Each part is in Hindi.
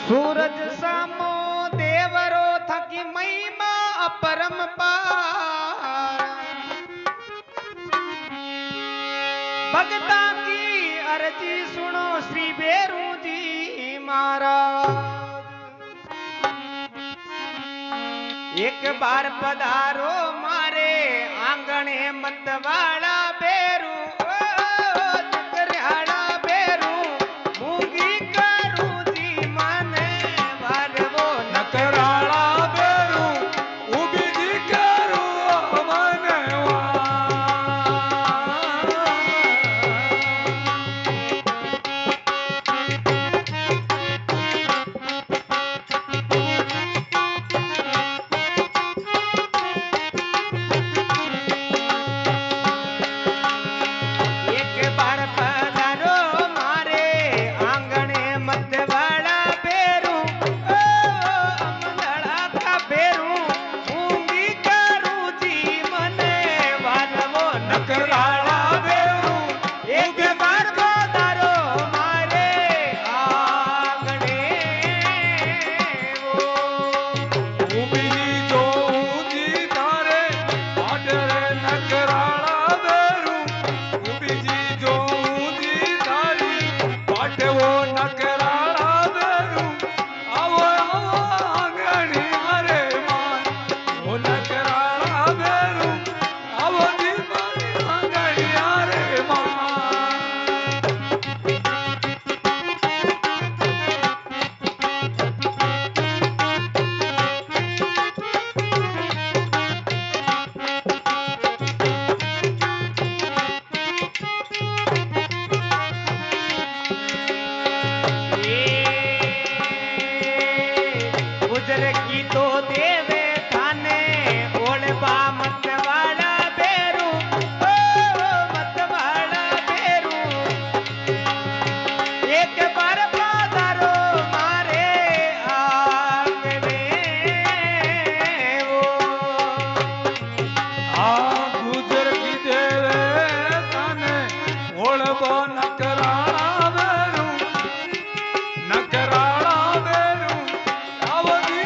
सूरज सामो देवरो थकी महिमा अपरंपार भगता की अर्जी सुनो श्री बेरू जी महाराज। एक बार पधारो मारे आंगणे मतवाड़ा बेरू चकरियाड़ा बेरू मूंगी करू जी मने वारवो नकराला बेरू उबी जी करू मने एक बार पधारो मारे आंगणे मतवाड़ा बेरू अमदड़ा का बेरू मूंगी करू जी मने वारवो नकराला बेरू एक बार पधारो मारे आंगणे वो उबी जो ऊंची तारे पाटरे नकराला बेरू उबी जी जो ऊंची तारी पाटे वो नकराला बेरू आवो आवो आंगणी मारे मान वो नकराला बेरू आवो जी मारी आंगणी मारे मान गुजर की तो देवे थाने ओळबा मतवाड़ा बेरू मतवाड़ा बेरू एक बार पधारो मारे आंगणे वो आ गुजर की देवे तने ओळबो नकराळा बेरू नकराळा बेरू आवदी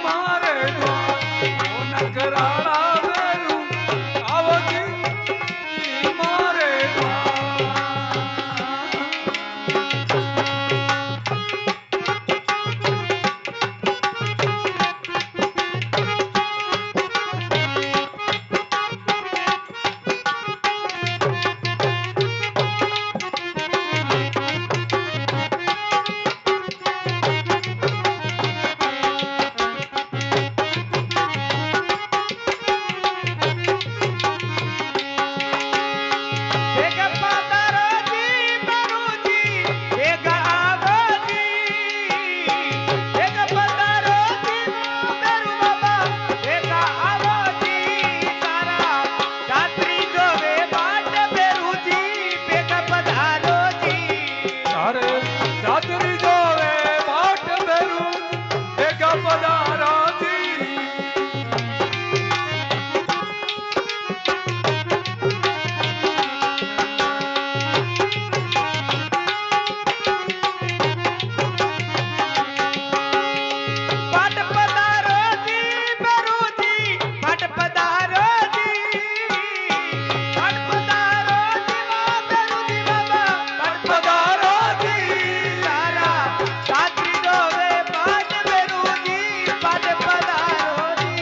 मारे द्वार ओ नकराळा बेरू आवदी मारे द्वार एक पधारो जी बरू जी एक आवो जी एक पधारो जी बरू बाबा एक आवो जी तारा रात्रि जोवे बाट बेरू जी एक पधारो जी तारे चातरी जोवे बाट बेरू एक पधारा जी बाट पधारो जी बरू जी बाट पधारो जी बाट पधारो जी बेरू जी बाबा बाट पधारो जी तारा रात्रि जोवे बाट बेरू जी बाट पधारो जी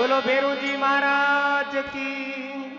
बोलो भेरू जी महाराज की